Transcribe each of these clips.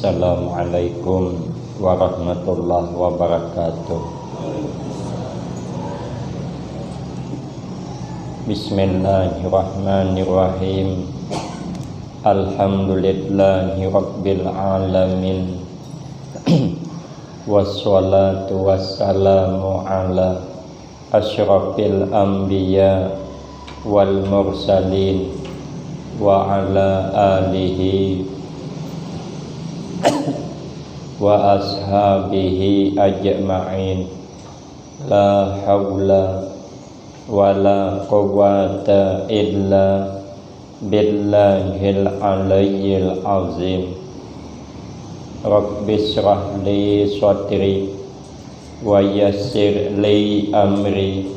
Assalamualaikum warahmatullahi wabarakatuh. Bismillahirrahmanirrahim. Alhamdulillahi rabbil alamin. Wassalatu wassalamu ala asyrafil anbiya wal mursalin wa ala alihi wa ashabihi ajma'in. La hawla wa la quwwata illa billahil aliyyil azim. Rabbi shrah li sadri wa yassir li amri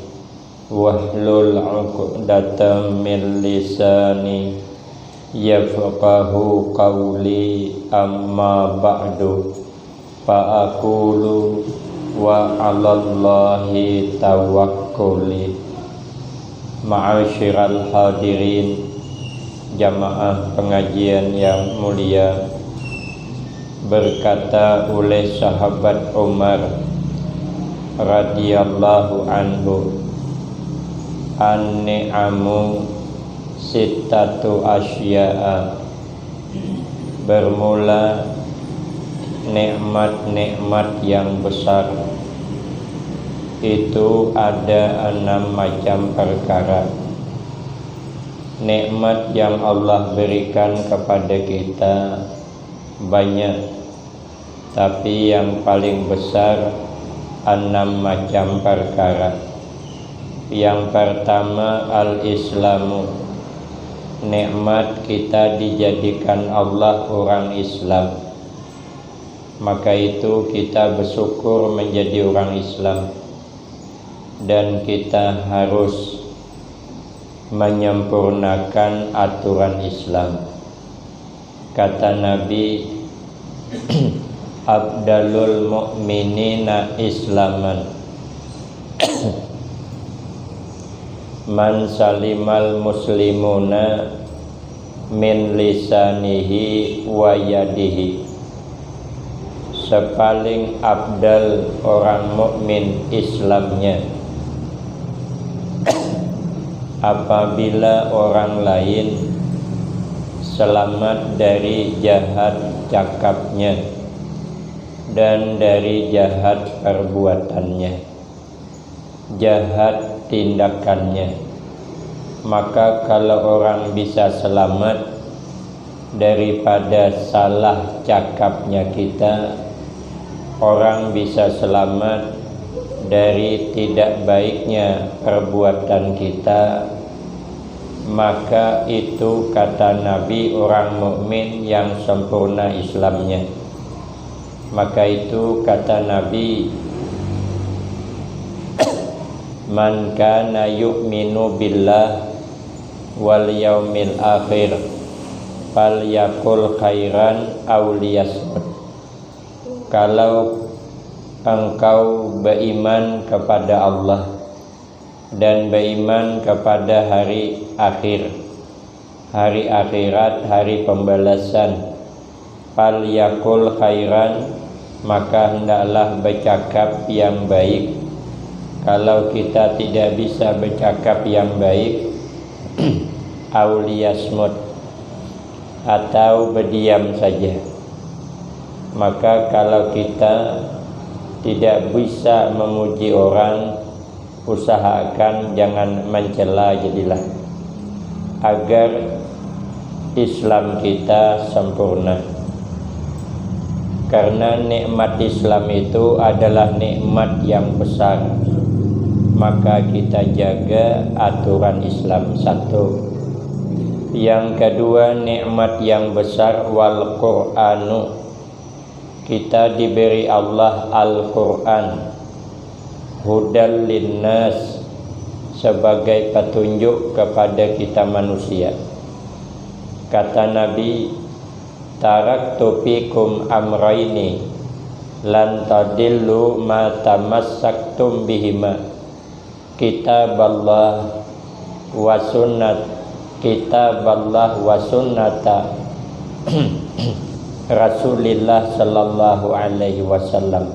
wahlul 'uqdatam min lisani yafqahu qawli. Amma ba'du, fa aqulu wa 'alallahi tawakkuli. Ma'asyiral hadirin, jamaah pengajian yang mulia, berkata oleh sahabat Umar radhiyallahu anhu, an-ni'amu sittatu asya'a. Bermula nikmat-nikmat yang besar itu ada 6 macam perkara. Nikmat yang Allah berikan kepada kita banyak, tapi yang paling besar 6 macam perkara. Yang pertama, al-islamu. Nikmat kita dijadikan Allah orang Islam. Maka itu kita bersyukur menjadi orang Islam, dan kita harus menyempurnakan aturan Islam. Kata Nabi, Abdalul mu'minina islaman man salimal muslimuna min lisanihi wa yadihi. Sepaling abdal orang mukmin Islamnya apabila orang lain selamat dari jahat cakapnya dan dari jahat perbuatannya, jahat tindakannya. Maka kalau orang bisa selamat daripada salah cakapnya kita, orang bisa selamat dari tidak baiknya perbuatan kita, maka itu kata Nabi orang mukmin yang sempurna Islamnya. Maka itu kata Nabi, man kana yu'minu billah wal yaumil akhir falyaqul khairan aw liyasmut. Kalau engkau beriman kepada Allah dan beriman kepada hari akhir, hari akhirat, hari pembalasan, falyaqul khairan, maka hendaklah bercakap yang baik. Kalau kita tidak bisa bercakap yang baik, auliyasmut, atau berdiam saja. Maka kalau kita tidak bisa memuji orang, usahakan jangan mencela jadilah, agar Islam kita sempurna. Karena nikmat Islam itu adalah nikmat yang besar, maka kita jaga aturan Islam. Satu. Yang kedua, nikmat yang besar, wal Qur'anu. Kita diberi Allah Al-Quran, hudal linnas, sebagai petunjuk kepada kita manusia. Kata Nabi, taraktu fikum amraini lan tadillu ma tamassaktum bihima, kitaballah wa sunnat, kitaballah wa sunnata Rasulullah sallallahu alaihi wasallam.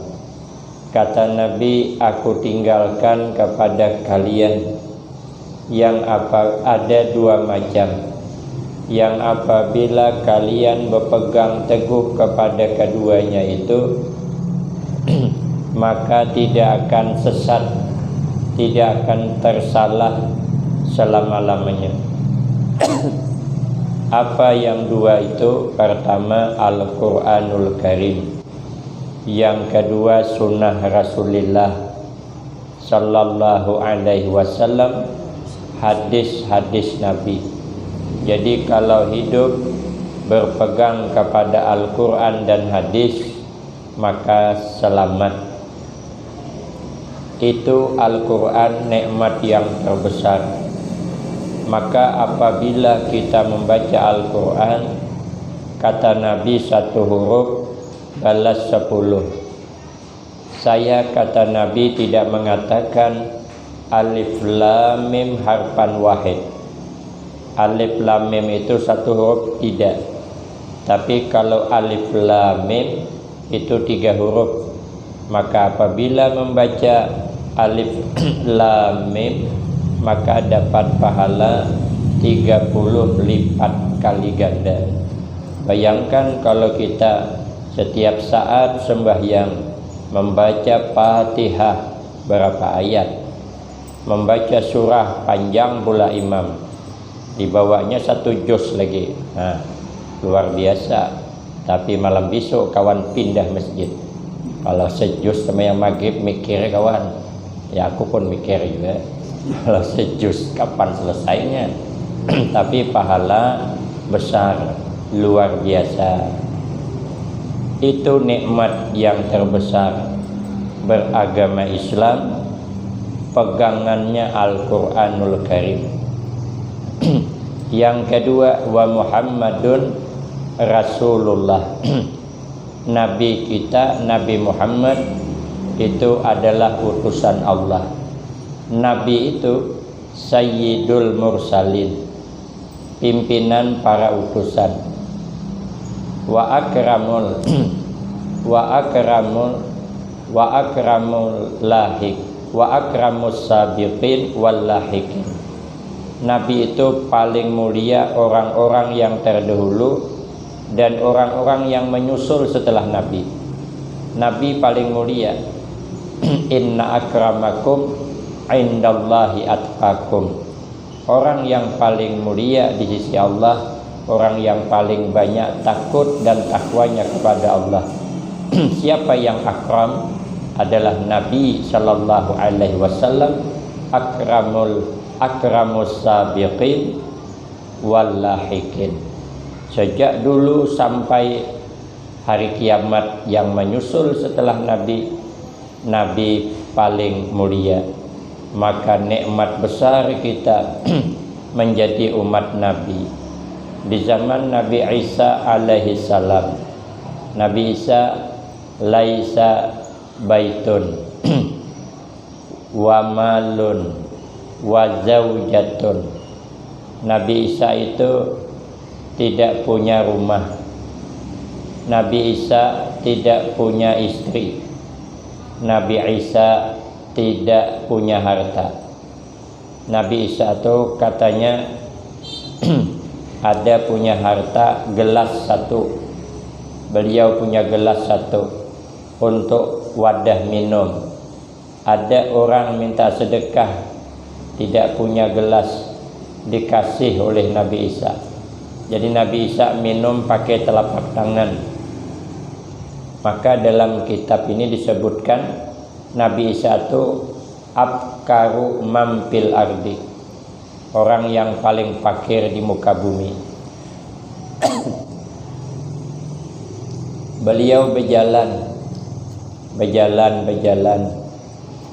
Kata Nabi, aku tinggalkan kepada kalian yang ada dua macam, yang apabila kalian berpegang teguh kepada keduanya itu maka tidak akan sesat, tidak akan tersalah selama-lamanya. Apa yang dua itu? Pertama Al-Quranul Karim, yang kedua sunnah Rasulullah sallallahu alaihi wasallam, hadis-hadis Nabi. Jadi kalau hidup berpegang kepada Al-Quran dan hadis maka selamat. Itu Al-Quran nikmat yang terbesar. Maka apabila kita membaca Al-Quran, kata Nabi, satu huruf balas 10. Saya, kata Nabi, tidak mengatakan alif lam mim harfan wahid. Alif lam mim itu satu huruf, tidak. Tapi kalau alif lam mim itu 3 huruf. Maka apabila membaca alif lam mim maka dapat pahala 30 lipat kali ganda. Bayangkan kalau kita setiap saat sembahyang membaca Fatihah berapa ayat, membaca surah panjang pula imam, dibawanya 1 juz lagi. Luar biasa. Tapi malam besok kawan pindah masjid. Kalau sejus sama yang maghrib mikir kawan, ya aku pun mikir juga. Kalau sejus kapan selesainya? Tapi pahala besar, luar biasa. Itu nikmat yang terbesar beragama Islam, pegangannya Al-Quranul Karim. Yang kedua, wa Muhammadun Rasulullah. Nabi kita, Nabi Muhammad itu adalah utusan Allah. Nabi itu Sayyidul Mursalin, pimpinan para utusan. Wa akramul lahik wa akramus sabiqin wal lahikin. Nabi itu paling mulia orang-orang yang terdahulu dan orang-orang yang menyusul setelah Nabi. Nabi paling mulia. Inna akramakum indallahi atqakum. Orang yang paling mulia di sisi Allah, orang yang paling banyak takut dan takwanya kepada Allah. Siapa yang akram? Adalah Nabi sallallahu alaihi wasallam, akramus sabiqin wal lahikin. Sejak dulu sampai hari kiamat yang menyusul setelah Nabi, Nabi paling mulia. Maka nikmat besar kita menjadi umat Nabi. Di zaman Nabi Isa alaihi salam, Nabi Isa laisa baitun wa malun wa zaujatun. Nabi Isa itu tidak punya rumah. Nabi Isa tidak punya istri. Nabi Isa tidak punya harta. Nabi Isa itu katanya ada punya harta gelas 1. Beliau punya gelas 1 untuk wadah minum. Ada orang minta sedekah, tidak punya gelas, dikasih oleh Nabi Isa. Jadi Nabi Isa minum pakai telapak tangan. Maka dalam kitab ini disebutkan Nabi Isa itu abkaru mampil ardi, orang yang paling fakir di muka bumi. Beliau berjalan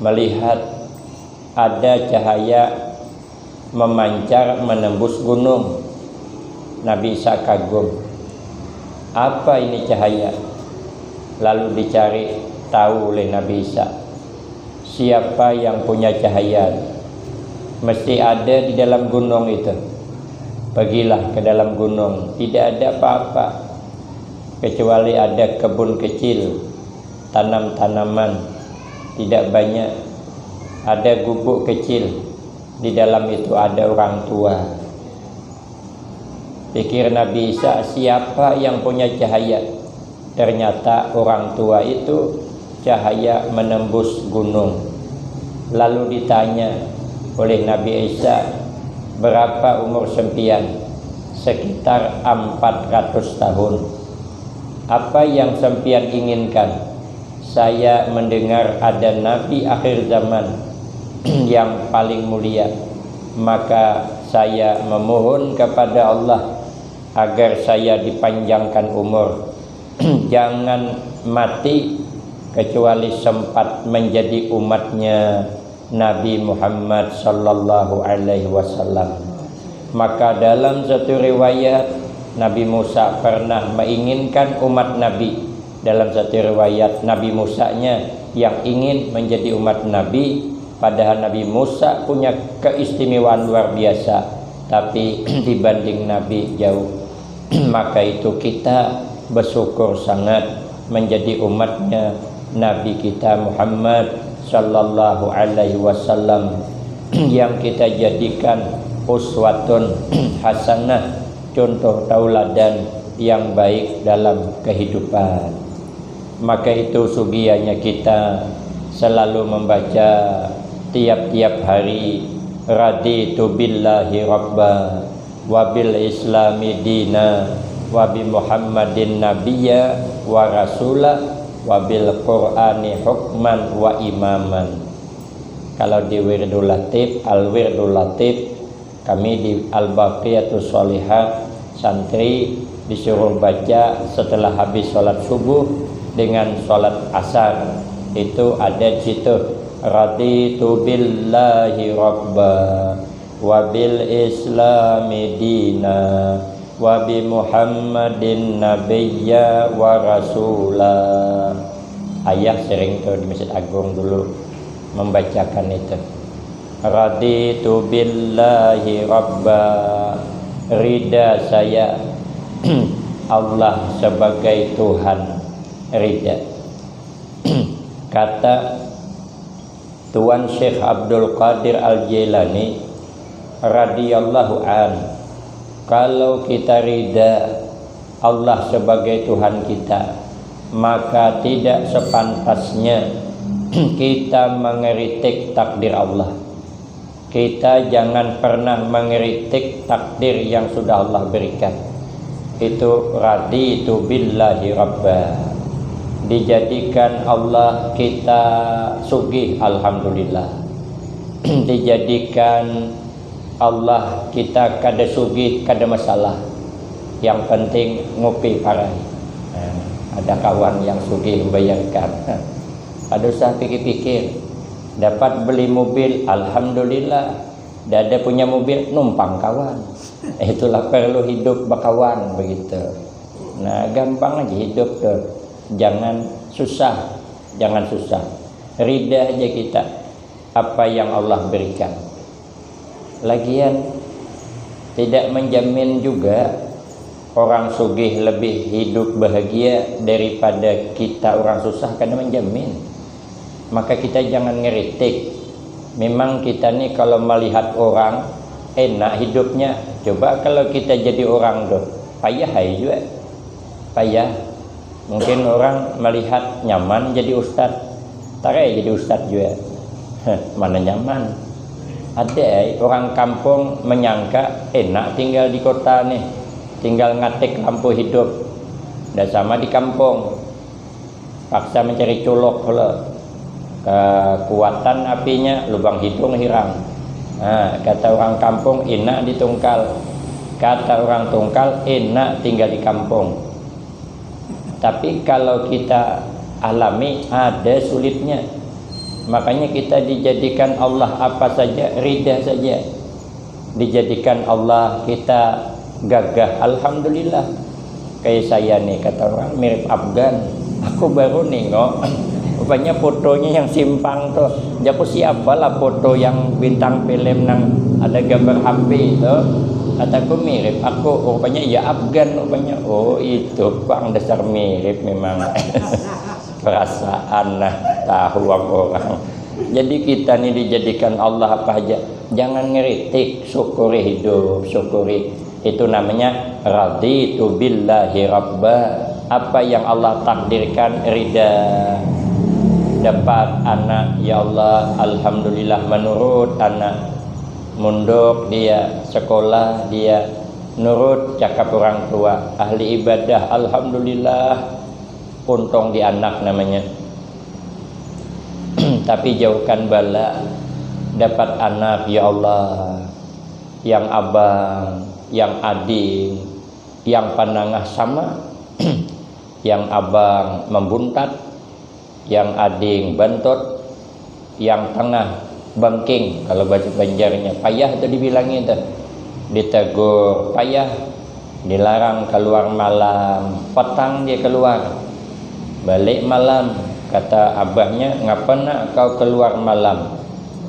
melihat ada cahaya memancar menembus gunung. Nabi Isa kagum, apa ini cahaya? Lalu dicari tahu oleh Nabi Isa, siapa yang punya cahaya? Mesti ada di dalam gunung itu. Pergilah ke dalam gunung, tidak ada apa-apa. kecuali ada kebun kecil, tanam-tanaman, tidak banyak. Ada gubuk kecil, di dalam itu ada orang tua. Pikir Nabi Isa, siapa yang punya cahaya? Ternyata orang tua itu cahaya menembus gunung. Lalu ditanya oleh Nabi Isa, berapa umur sempian? Sekitar 400 tahun. Apa yang sempian inginkan? Saya mendengar ada Nabi akhir zaman yang paling mulia, maka saya memohon kepada Allah agar saya dipanjangkan umur. Jangan mati kecuali sempat menjadi umatnya Nabi Muhammad sallallahu alaihi wasallam. Maka dalam satu riwayat Nabi Musa pernah menginginkan umat Nabi. Dalam satu riwayat Nabi Musanya yang ingin menjadi umat Nabi, padahal Nabi Musa punya keistimewaan luar biasa, tapi dibanding Nabi jauh. Maka itu kita bersyukur sangat menjadi umatnya Nabi kita Muhammad sallallahu alaihi wasallam yang kita jadikan uswatun hasanah, contoh tauladan yang baik dalam kehidupan. Maka itu sugianya kita selalu membaca tiap-tiap hari, raditu billahi rabba wa bil islami dina wa bi muhammadin nabiyya wa rasula wa bil qur'ani hukman wa imaman. Kalau di wirdul latif, al wirdul latif, kami di al-baqiyatus sholihah santri disuruh baca setelah habis sholat subuh dengan sholat asar. Itu ada situ, raditu billahi rabba wa bil islami dina wa bi muhammadin nabiyya wa rasula. Ayah sering tuh di Masjid Agung dulu membacakan itu, raditu billahi rabba, ridha saya Allah sebagai Tuhan, ridha. Kata Tuan Syekh Abdul Qadir Al-Jailani radhiyallahu an, kalau kita ridha Allah sebagai Tuhan kita, maka tidak sepantasnya kita mengeritik takdir Allah. Kita jangan pernah mengeritik takdir yang sudah Allah berikan. Itu raditu billahi rabba, dijadikan Allah kita sugih, alhamdulillah. Dijadikan Allah kita kada sugih, kada masalah. Yang penting ngopi parai. Ada kawan yang sugih membayangkan, ada usah pikir-pikir, dapat beli mobil, alhamdulillah. Dada punya mobil, numpang kawan. Itulah perlu hidup berkawan begitu. Nah, gampang aja hidup tuh. Jangan susah, jangan susah. Ridha aja kita apa yang Allah berikan. Lagian tidak menjamin juga orang sugih lebih hidup bahagia daripada kita orang susah, karena menjamin. Maka kita jangan ngeritik. Memang kita nih kalau melihat orang enak hidupnya, coba kalau kita jadi orang tuh payah juga, payah. Mungkin orang melihat nyaman jadi ustadz, tarai jadi ustadz juga. Mana nyaman? Ada orang kampung menyangka enak tinggal di kota nih, tinggal ngatik lampu hidup. Udah sama di kampung, paksa mencari colok kalau kekuatan apinya lubang hidung hilang. Nah, kata orang kampung enak di tungkal, kata orang tungkal enak tinggal di kampung. Tapi kalau kita alami ada sulitnya. Makanya kita dijadikan Allah apa saja, ridha saja. Dijadikan Allah kita gagah, alhamdulillah. Kayak saya nih, kata orang mirip Afgan. Aku baru nengok, rupanya fotonya yang simpang tuh. Japu siapa lah foto yang bintang film nang ada gambar HP itu. Kataku mirip, aku rupanya ya Afgan rupanya. Oh itu bang dasar mirip memang. Perasaan lah tahu orang. Jadi kita nih dijadikan Allah apa aja. Jangan ngeritik, syukuri hidup, syukuri. Itu namanya raditu billahi rabba. Apa yang Allah takdirkan rida. Dapat anak, ya Allah, alhamdulillah menurut anak. Mundur dia sekolah, dia nurut cakap orang tua, ahli ibadah, alhamdulillah, untung di anak namanya. Tapi jauhkan bala, dapat anak, ya Allah, yang abang, yang adik, yang panangah sama, yang abang membuntat, yang adik bentot, yang tengah bangking, kalau bahasa Banjarnya payah itu dibilangin tuh, ditegur payah, dilarang keluar malam, petang dia keluar, balik malam, kata abahnya, ngapa nak kau keluar malam?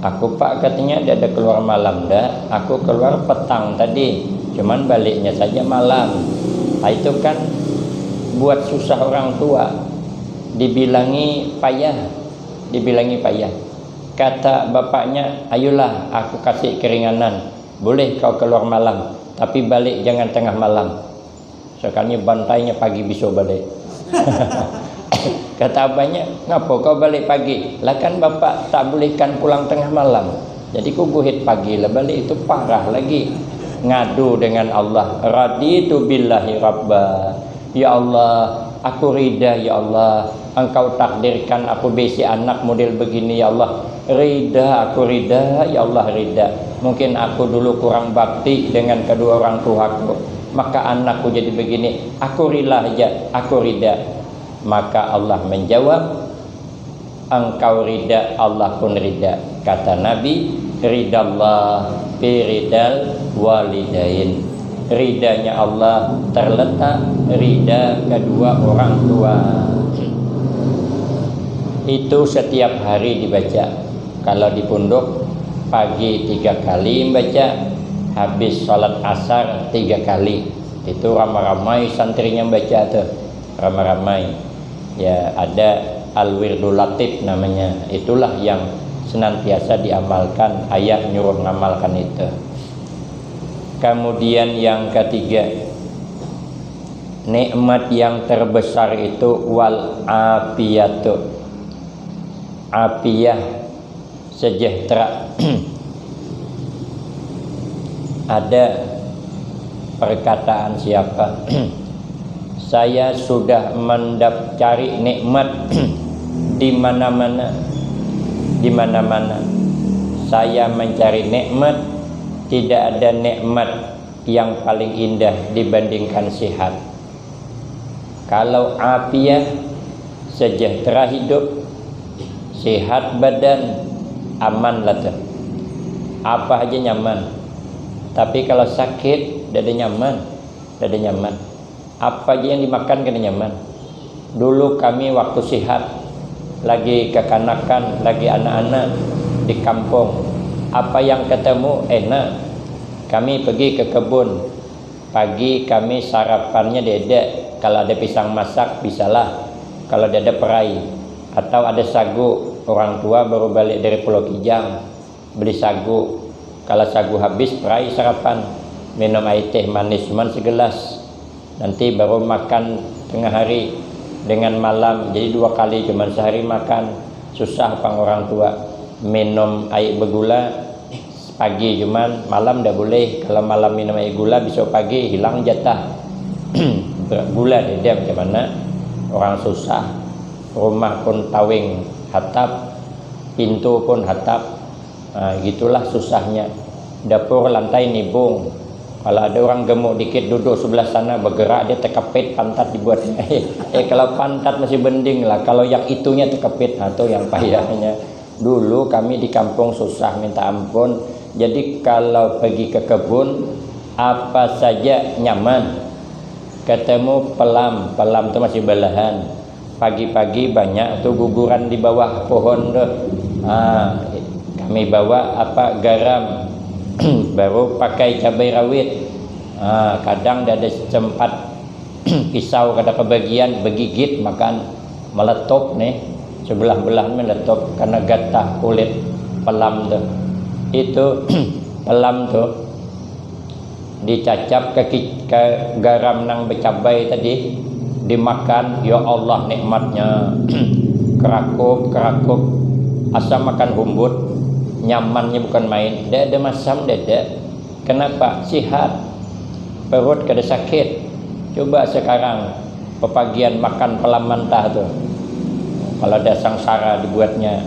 Aku pak katanya dia ada keluar malam dah, aku keluar petang tadi, cuman baliknya saja malam. Nah, itu kan buat susah orang tua, dibilangi payah, dibilangi payah. Kata bapaknya, ayolah aku kasih keringanan, boleh kau keluar malam, tapi balik jangan tengah malam. Sekalinya bantainya pagi besok balik. Kata abahnya, ngapa kau balik pagi? Lah kan bapak tak bolehkan pulang tengah malam, jadi ku guhit pagi lah balik, itu parah lagi. Ngadu dengan Allah, raditu billahi rabba. Ya Allah, aku rida, ya Allah, engkau takdirkan aku besi anak model begini, ya Allah, rida, aku rida, ya Allah rida. Mungkin aku dulu kurang bakti dengan kedua orang tuaku, maka anakku jadi begini, aku rila aja, aku rida. Maka Allah menjawab, engkau rida, Allah pun rida. Kata Nabi, ridallah biridal walidain. Ridanya Allah terletak rida kedua orang tua. Itu setiap hari dibaca. Kalau di pondok pagi 3 kali baca, habis sholat asar 3 kali. Itu ramai-ramai santrinya baca tuh, ramai-ramai. Ya ada al-wirdul latif namanya. Itulah yang senantiasa diamalkan, ayat nyuruh ngamalkan itu. Kemudian yang ketiga, nikmat yang terbesar itu wal afiyatu, afiyah, sejahtera. Ada perkataan siapa? Saya sudah cari nikmat di mana-mana, di mana-mana. Saya mencari nikmat, tidak ada nikmat yang paling indah dibandingkan sehat. Kalau afiyah, sejahtera hidup, sehat badan, aman lah tuh. Apa aja nyaman. Tapi kalau sakit, tidak ada nyaman, tidak ada nyaman. Apa aja yang dimakan kena nyaman. Dulu kami waktu sehat, lagi kekanakan, lagi anak-anak di kampung, apa yang ketemu enak. Kami pergi ke kebun, pagi kami sarapannya dedek. Kalau ada pisang masak bisalah, kalau ada perai atau ada sagu. Orang tua baru balik dari Pulau Kijang beli sagu. Kalau sagu habis, perai sarapan, minum air teh manis cuman segelas. Nanti baru makan tengah hari dengan malam, jadi 2 kali cuman sehari makan. Susah pang orang tua. Minum air bergula pagi cuman, malam dah boleh. Kalau malam minum air gula, besok pagi hilang jatah gula dia macam mana. Orang susah, rumah pun tawing hatap, pintu pun hatap. Gitulah susahnya. Dapur lantai nibung. Kalau ada orang gemuk dikit duduk sebelah sana, bergerak dia terkepit, pantat dibuat. Kalau pantat masih bending lah, kalau yang itunya terkepit, itu yang payahnya. Dulu kami di kampung susah minta ampun. Jadi kalau pergi ke kebun, apa saja nyaman. Ketemu pelam, pelam itu masih belahan. Pagi-pagi banyak tuh guguran di bawah pohon tuh. Kami bawa garam, baru pakai cabai rawit, Kadang dah ada sempat pisau kada kebagian begigit makan meletup nih, sebelah-belah meletup karena gatah kulit pelam tu. Itu pelam tu dicacap ke garam nang bercabai tadi, dimakan, ya Allah nikmatnya. Kerakup asam makan humbut, nyamannya bukan main. Dah ada masam dah. Kenapa? Sihat, perut kada sakit. Coba sekarang pepagian makan pelam mentah tu, kalau ada sangsara dibuatnya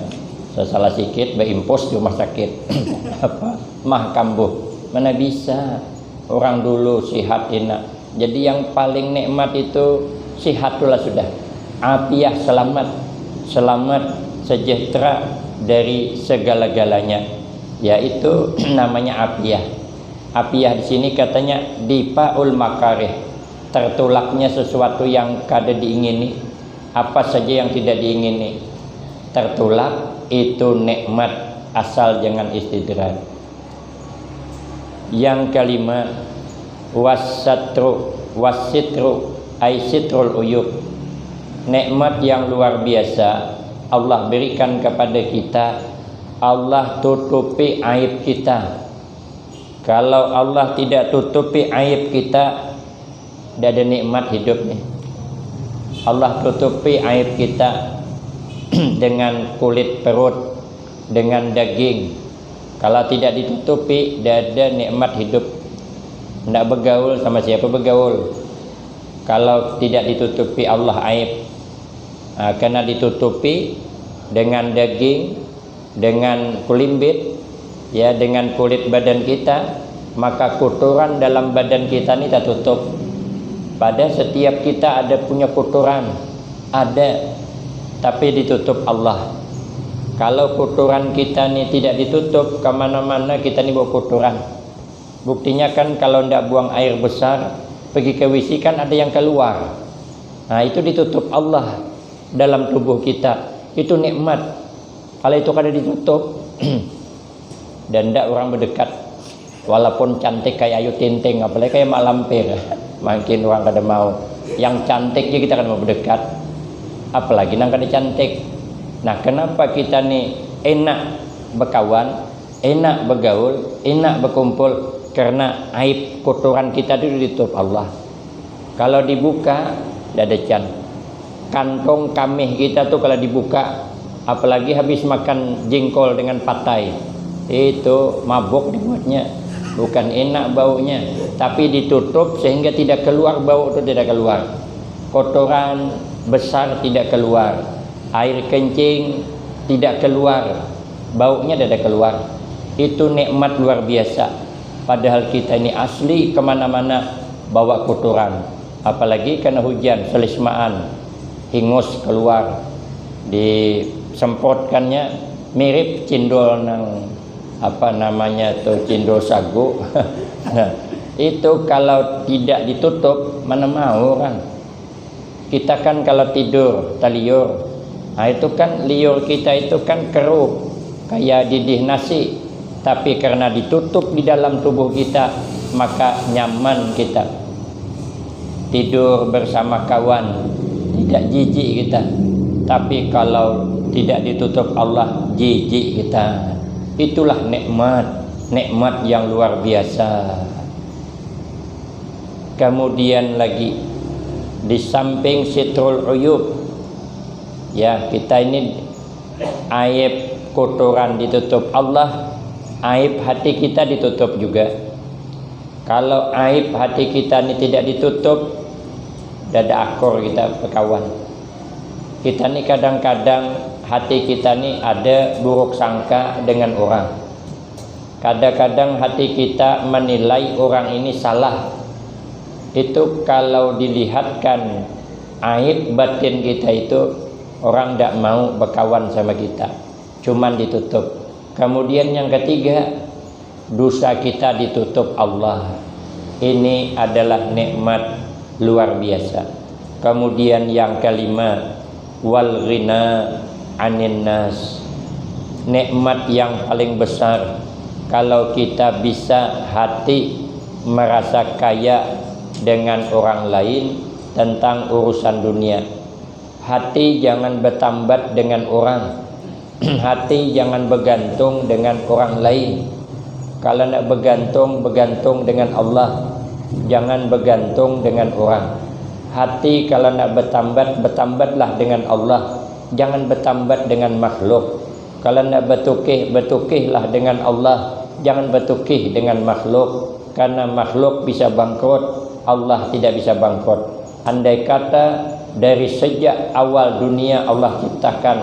sesalah sikit berimpos di rumah sakit apa mah kambuh, mana bisa. Orang dulu sihat enak. Jadi yang paling nikmat itu sihat itulah sudah. Afiah, selamat sejahtera dari segala-galanya, yaitu namanya afiah. Afiah di sini katanya dipaul makarih, tertolaknya sesuatu yang kada diingini, apa saja yang tidak diingini tertolak, itu nikmat asal jangan istidrak. Yang kelima, wasitru ay sitrul uyub, nikmat yang luar biasa Allah berikan kepada kita. Allah tutupi aib kita. Kalau Allah tidak tutupi aib kita, tidak ada nikmat hidup nih. Allah tutupi aib kita dengan kulit perut, dengan daging. Kalau tidak ditutupi, tidak ada nikmat hidup. Tidak bergaul sama siapa bergaul. Kalau tidak ditutupi Allah aib, karena ditutupi dengan daging, dengan kulimbit, ya, dengan kulit badan kita, maka kotoran dalam badan kita ini tak tutup. Pada setiap kita ada punya kotoran, ada, tapi ditutup Allah. Kalau kotoran kita ini tidak ditutup, kemana-mana kita ini bawa kotoran. Buktinya kan kalau tidak buang air besar, pergi ke WC kan ada yang keluar. Nah, itu ditutup Allah dalam tubuh kita. Itu nikmat. Kalau itu kada ditutup dan tidak orang berdekat, walaupun cantik kayak Ayu Ting Ting, apalagi kayak Mak Lampir, makin orang kada mau. Yang cantiknya kita kada mau berdekat, apalagi nang kada cantik. Nah, kenapa kita nih enak berkawan, enak bergaul, enak berkumpul? Karena aib kotoran kita itu ditutup Allah. Kalau dibuka, tidak ada can. Kantong kamih kita tuh kalau dibuka, apalagi habis makan jengkol dengan patai, itu mabuk dibuatnya. Bukan enak baunya, tapi ditutup sehingga tidak keluar bau itu, tidak keluar. Kotoran besar tidak keluar. Air kencing tidak keluar, baunya tidak keluar. Itu nikmat luar biasa. Padahal kita ini asli kemana-mana bawa kotoran, apalagi karena hujan selismaan, hingus keluar, disemprotkannya mirip cindol nang apa namanya tuh, cindol sagu. Itu kalau tidak ditutup, mana mau orang. Kita kan kalau tidur taliur, nah itu kan liur kita itu kan keruh kayak didih nasi, tapi karena ditutup di dalam tubuh kita, maka nyaman kita tidur bersama kawan, tidak jijik kita. Tapi kalau tidak ditutup Allah, jijik kita. Itulah nikmat yang luar biasa. Kemudian lagi, di samping sitrul uyub, ya, kita ini aib kotoran ditutup Allah, aib hati kita ditutup juga. Kalau aib hati kita ini tidak ditutup, dada akor kita berkawan. Kita ini kadang-kadang hati kita ini ada buruk sangka dengan orang. Kadang-kadang hati kita menilai orang ini salah. Itu kalau dilihatkan aib batin kita itu, orang tidak mau berkawan sama kita, cuman ditutup. Kemudian yang ketiga, dosa kita ditutup Allah. Ini adalah nikmat luar biasa. Kemudian yang kelima, wal ghina anin nas, nikmat yang paling besar kalau kita bisa hati merasa kaya dengan orang lain tentang urusan dunia. Hati jangan bertambat dengan orang. Hati jangan bergantung dengan orang lain. Kalau nak bergantung, bergantung dengan Allah. Jangan bergantung dengan orang. Hati kalau nak bertambat, bertambatlah dengan Allah. Jangan bertambat dengan makhluk. Kalau nak bertukih, bertukihlah dengan Allah. Jangan bertukih dengan makhluk. Karena makhluk bisa bangkrut, Allah tidak bisa bangkrut. Andai kata dari sejak awal dunia Allah ciptakan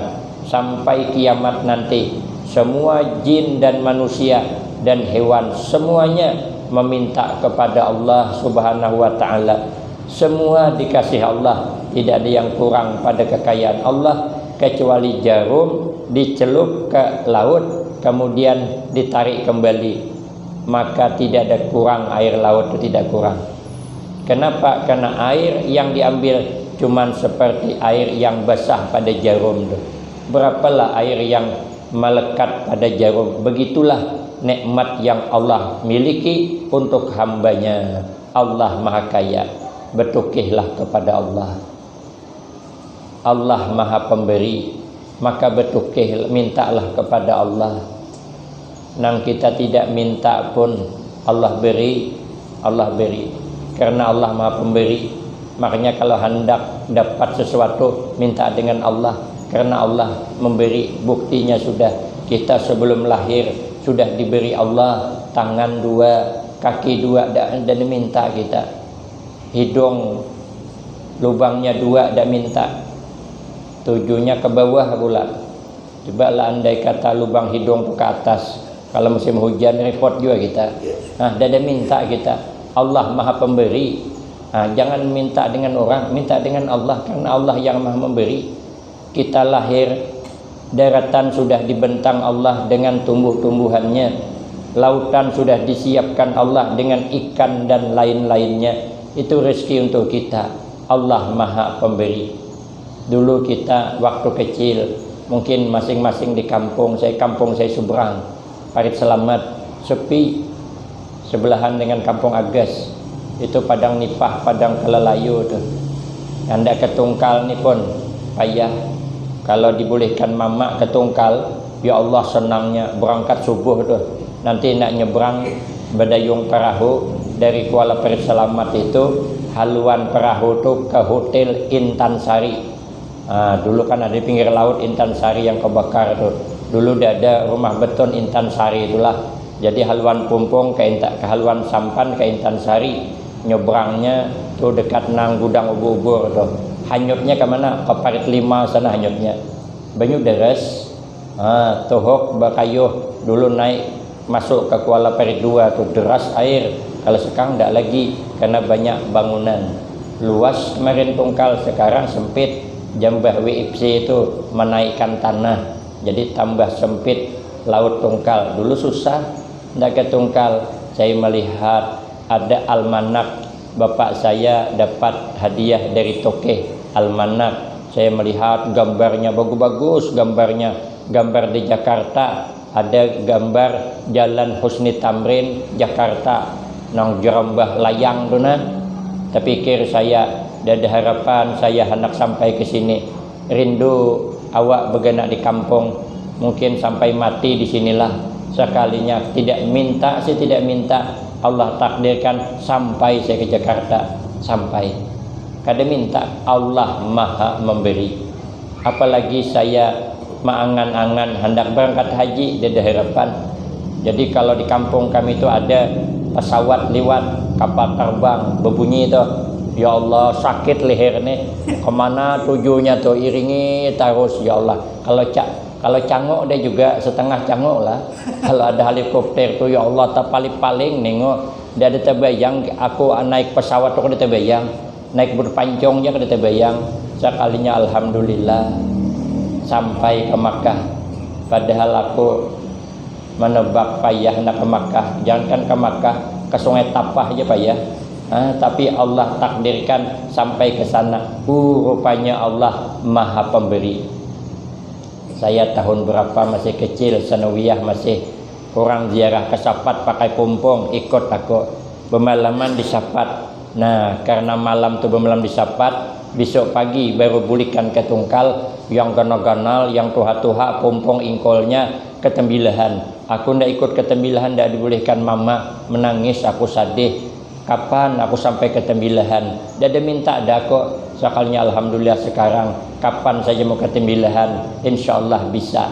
sampai kiamat nanti, semua jin dan manusia dan hewan semuanya meminta kepada Allah Subhanahu wa taala. Semua dikasih Allah, tidak ada yang kurang pada kekayaan Allah kecuali jarum dicelup ke laut kemudian ditarik kembali, maka tidak ada kurang, air laut itu tidak kurang. Kenapa? Karena air yang diambil cuman seperti air yang basah pada jarum itu. Berapalah air yang melekat pada jarum. Begitulah nikmat yang Allah miliki untuk hambanya. Allah Maha Kaya. Bertukihlah kepada Allah. Allah Maha Pemberi, maka bertukih, mintalah kepada Allah. Nang kita tidak minta pun Allah beri, Allah beri. Karena Allah Maha Pemberi. Makanya kalau hendak dapat sesuatu, minta dengan Allah. Karena Allah memberi, buktinya sudah kita sebelum lahir sudah diberi Allah tangan dua, kaki dua, dan minta kita. Hidung lubangnya dua, dan minta. Tujuhnya ke bawah pula. Coba lah andai kata lubang hidung ke atas, kalau musim hujan repot juga kita. Dan minta kita. Allah Maha Pemberi. Jangan minta dengan orang, minta dengan Allah, karena Allah yang Maha Memberi. Kita lahir, daratan sudah dibentang Allah dengan tumbuh-tumbuhannya. Lautan sudah disiapkan Allah dengan ikan dan lain-lainnya. Itu rezeki untuk kita. Allah Maha Pemberi. Dulu kita waktu kecil, mungkin masing-masing di kampung saya seberang, Parit Selamat, sepi, sebelahan dengan kampung Agas. Itu padang nipah, padang kelelayu tuh. Anda ke Tungkal ni pun payah. Kalau dibolehkan mamak ke Tungkal, ya Allah senangnya berangkat subuh tuh. Nanti nak nyebrang berdayung perahu dari Kuala Parit Selamat itu, haluan perahu tuh ke Hotel Intan Sari. Dulu kan ada di pinggir laut Intan Sari yang kebakar tuh. Dulu ada rumah beton Intan Sari itulah. Jadi haluan Pumpung ke haluan Sampan ke Intan Sari. Nyebrangnya tuh dekat nang gudang ubur-ubur tuh. Hanyutnya ke mana? Ke Parit 5 sana hanyutnya. Banyu deres. Tohok bakayuh dulu naik masuk ke Kuala Parit 2 tuh deras air. Kalau sekarang tidak lagi karena banyak bangunan. Luas kemarin Tungkal, sekarang sempit. Jambah WIPC itu menaikkan tanah. Jadi tambah sempit laut Tungkal. Dulu susah tidak ke Tungkal. Saya melihat ada almanak. Bapak saya dapat hadiah dari Tokeh almanak. Saya melihat gambarnya bagus-bagus, gambar di Jakarta. Ada gambar Jalan Husni Tamrin Jakarta nang Jerambah layang tu nah. Terpikir saya, ada harapan saya hendak sampai ke sini. Rindu awak bergenak di kampung, mungkin sampai mati di sinilah. Sekalinya tidak minta, saya tidak minta, Allah takdirkan sampai saya ke Jakarta, sampai. Kada minta, Allah Maha Memberi. Apalagi saya mengangan-angan hendak berangkat haji, ada harapan. Jadi kalau di kampung kami itu ada pesawat lewat, kapal terbang berbunyi itu, ya Allah sakit leher nih, kemana tujunya tuh, iringi terus ya Allah. Kalau canguk dia juga setengah canguk lah. Kalau ada helikopter tuh ya Allah terpaling-paling nengok, dia ada terbayang aku naik pesawat tuh ada terbayang, naik berpancongnya ada terbayang. Sekalinya alhamdulillah sampai ke Makkah. Padahal aku menebak payah nak ke Makkah. Jangankan ke Makkah, ke Sungai Tapah aja payah. Tapi Allah takdirkan sampai ke sana. Rupanya Allah Maha Pemberi. Saya tahun berapa masih kecil, sanawiyah, masih orang ziarah ke Sapat pakai pumpung, ikut aku. Bemalaman disapat. Nah, karena malam tu bemalam disapat, besok pagi baru bulikan ke tungkal yang ganal-ganal, yang tuha-tuha, pompong ingkolnya ketembilahan. Aku ndak ikut ketembilahan, ndak dibolehkan mama, menangis aku sedih. Kapan aku sampai ketembilahan? Dia ada minta dah kok. Sekalnya alhamdulillah sekarang. Kapan saja mau ketembilahan, insyaallah bisa.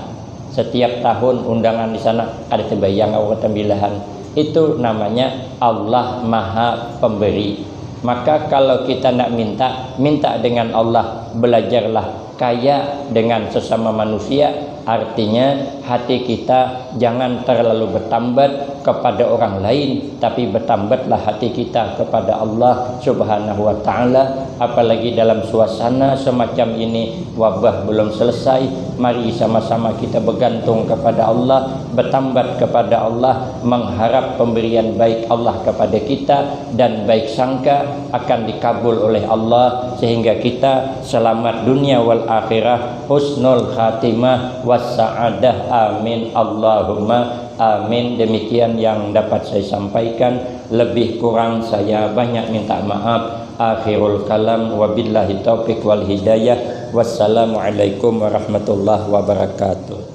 Setiap tahun undangan di sana ada terbayang aku ketembilahan. Itu namanya Allah Maha Pemberi. Maka kalau kita nak minta dengan Allah. Belajarlah kaya dengan sesama manusia. Artinya hati kita jangan terlalu bertambat kepada orang lain, tapi bertambatlah hati kita kepada Allah Subhanahu wa ta'ala. Apalagi dalam suasana semacam ini, wabah belum selesai. Mari sama-sama kita bergantung kepada Allah, bertambat kepada Allah, mengharap pemberian baik Allah kepada kita, dan baik sangka akan dikabul oleh Allah, sehingga kita selamat dunia wal akhirah, husnul khatimah wassa'adah. Amin Allahumma amin. Demikian yang dapat saya sampaikan, lebih kurang saya banyak minta maaf. Akhirul kalam, wabillahi taufiq wal hidayah. Wassalamualaikum warahmatullahi wabarakatuh.